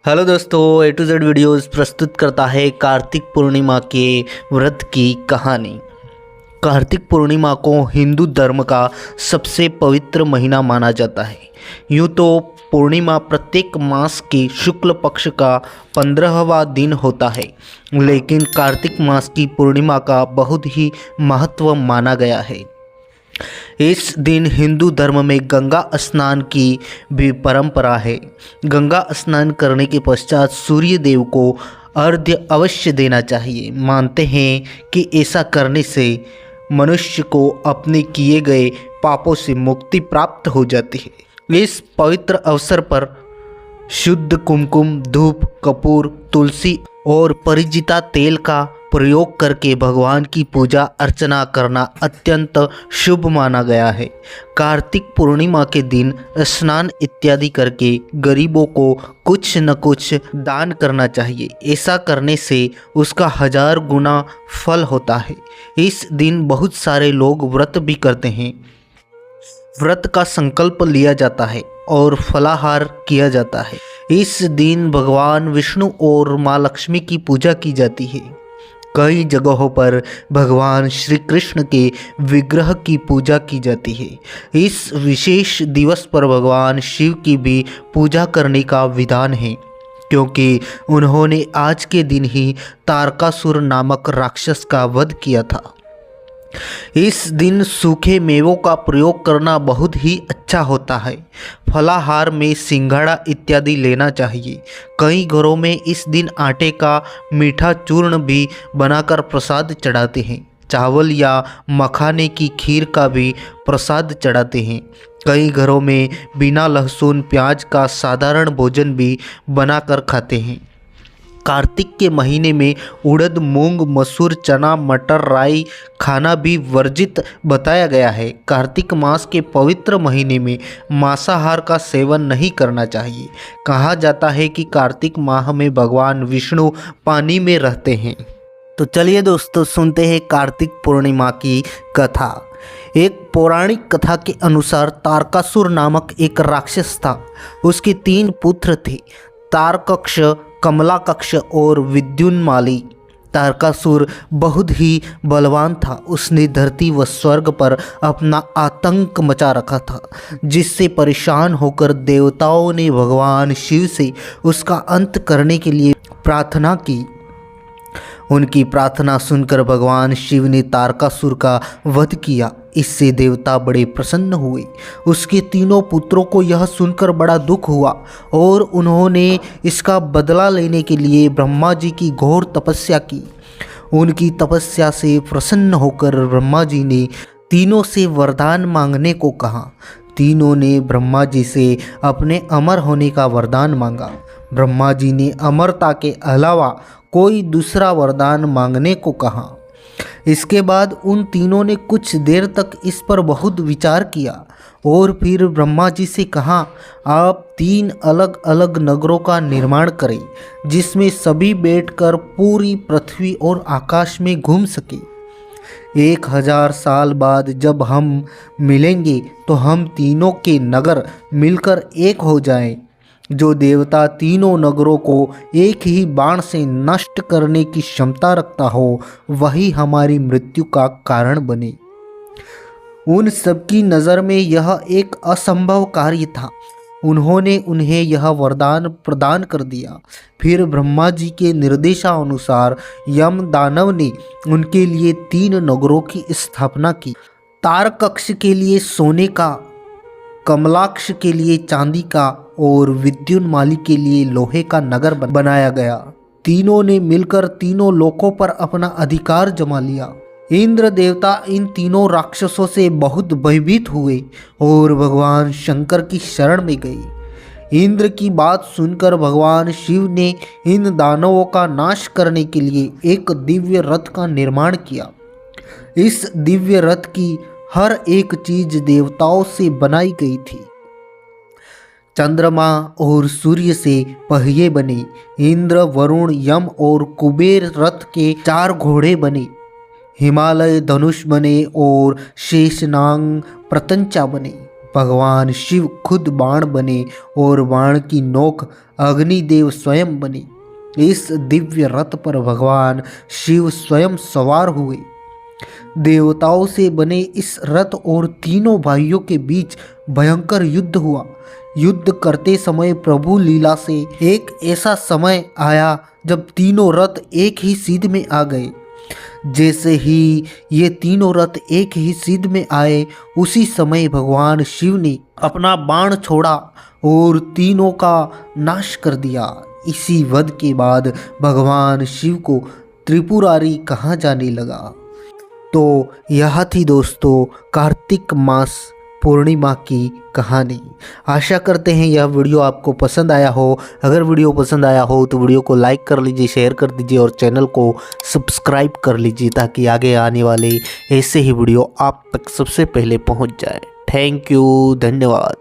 Hello दोस्तों, ए to Z videos प्रस्तुत करता है कार्तिक पूर्णिमा के व्रत की कहानी। कार्तिक पूर्णिमा को हिंदू धर्म का सबसे पवित्र महीना माना जाता है। यूँ तो पूर्णिमा प्रत्येक मास के शुक्ल पक्ष का 15वां दिन होता है, लेकिन कार्तिक मास की पूर्णिमा का बहुत ही महत्व माना गया है। इस दिन हिंदू धर्म में गंगा स्नान की भी परंपरा है। गंगा स्नान करने के पश्चात सूर्य देव को अर्घ्य अवश्य देना चाहिए। मानते हैं कि ऐसा करने से मनुष्य को अपने किए गए पापों से मुक्ति प्राप्त हो जाती है। इस पवित्र अवसर पर शुद्ध कुमकुम, धूप, कपूर, तुलसी और परिजिता तेल का प्रयोग करके भगवान की पूजा अर्चना करना अत्यंत शुभ माना गया है। कार्तिक पूर्णिमा के दिन स्नान इत्यादि करके गरीबों को कुछ न कुछ दान करना चाहिए। ऐसा करने से उसका 1000 गुना फल होता है। इस दिन बहुत सारे लोग व्रत भी करते हैं। व्रत का संकल्प लिया जाता है और फलाहार किया जाता है। इस दिन भगवान विष्णु और माँ लक्ष्मी की पूजा की जाती है। कई जगहों पर भगवान श्री कृष्ण के विग्रह की पूजा की जाती है। इस विशेष दिवस पर भगवान शिव की भी पूजा करने का विधान है, क्योंकि उन्होंने आज के दिन ही तारकासुर नामक राक्षस का वध किया था। इस दिन सूखे मेवों का प्रयोग करना बहुत ही अच्छा होता है। फलाहार में सिंघाड़ा इत्यादि लेना चाहिए। कई घरों में इस दिन आटे का मीठा चूर्ण भी बनाकर प्रसाद चढ़ाते हैं। चावल या मखाने की खीर का भी प्रसाद चढ़ाते हैं। कई घरों में बिना लहसुन प्याज का साधारण भोजन भी बनाकर खाते हैं। कार्तिक के महीने में उड़द, मूंग, मसूर, चना, मटर, राई खाना भी वर्जित बताया गया है। कार्तिक मास के पवित्र महीने में मांसाहार का सेवन नहीं करना चाहिए। कहा जाता है कि कार्तिक माह में भगवान विष्णु पानी में रहते हैं। तो चलिए दोस्तों, सुनते हैं कार्तिक पूर्णिमा की कथा। एक पौराणिक कथा के अनुसार तारकासुर नामक एक राक्षस था। उसके 3 पुत्र थे, तारकक्ष, कमलाकक्ष और विद्युन्माली। तारकासुर बहुत ही बलवान था। उसने धरती व स्वर्ग पर अपना आतंक मचा रखा था, जिससे परेशान होकर देवताओं ने भगवान शिव से उसका अंत करने के लिए प्रार्थना की। उनकी प्रार्थना सुनकर भगवान शिव ने तारकासुर का वध किया। इससे देवता बड़े प्रसन्न हुए। उसके 3 पुत्रों को यह सुनकर बड़ा दुख हुआ और उन्होंने इसका बदला लेने के लिए ब्रह्मा जी की घोर तपस्या की। उनकी तपस्या से प्रसन्न होकर ब्रह्मा जी ने तीनों से वरदान मांगने को कहा। तीनों ने ब्रह्मा जी से अपने अमर होने का वरदान मांगा। ब्रह्मा जी ने अमरता के अलावा कोई दूसरा वरदान मांगने को कहा। इसके बाद उन तीनों ने कुछ देर तक इस पर बहुत विचार किया और फिर ब्रह्मा जी से कहा, आप 3 अलग अलग नगरों का निर्माण करें, जिसमें सभी बैठकर पूरी पृथ्वी और आकाश में घूम सके। 1000 साल बाद जब हम मिलेंगे तो हम तीनों के नगर मिलकर एक हो जाएं। जो देवता तीनों नगरों को एक ही बाण से नष्ट करने की क्षमता रखता हो, वही हमारी मृत्यु का कारण बने। उन सबकी नज़र में यह एक असंभव कार्य था। उन्होंने उन्हें यह वरदान प्रदान कर दिया। फिर ब्रह्मा जी के निर्देशानुसार यम दानव ने उनके लिए 3 नगरों की स्थापना की। तारकक्ष के लिए सोने का, कमलाक्ष के लिए चांदी का और विद्युन्माली के लिए लोहे का नगर बनाया गया। तीनों ने मिलकर तीनों लोकों पर अपना अधिकार जमा लिया। इंद्र देवता इन तीनों राक्षसों से बहुत भयभीत हुए और भगवान शंकर की शरण में गए। इंद्र की बात सुनकर भगवान शिव ने इन दानवों का नाश करने के लिए एक दिव्य रथ का निर्माण किया। इस दिव्य रथ की हर एक चीज देवताओं से बनाई गई थी। चंद्रमा और सूर्य से पहिए बने। इंद्र, वरुण, यम और कुबेर रथ के 4 घोड़े बने। हिमालय धनुष बने और शेषनाग प्रत्यंचा बने। भगवान शिव खुद बाण बने और बाण की नोक अग्निदेव स्वयं बने। इस दिव्य रथ पर भगवान शिव स्वयं सवार हुए। देवताओं से बने इस रथ और तीनों भाइयों के बीच भयंकर युद्ध हुआ। युद्ध करते समय प्रभु लीला से एक ऐसा समय आया जब तीनों रथ एक ही सीध में आ गए। जैसे ही ये तीनों रथ एक ही सीध में आए, उसी समय भगवान शिव ने अपना बाण छोड़ा और तीनों का नाश कर दिया। इसी वध के बाद भगवान शिव को त्रिपुरारी कहा जाने लगा। तो यह थी दोस्तों कार्तिक मास पूर्णिमा की कहानी। आशा करते हैं यह वीडियो आपको पसंद आया हो। अगर वीडियो पसंद आया हो तो वीडियो को लाइक कर लीजिए, शेयर कर दीजिए और चैनल को सब्सक्राइब कर लीजिए ताकि आगे आने वाले ऐसे ही वीडियो आप तक सबसे पहले पहुंच जाए। थैंक यू, धन्यवाद।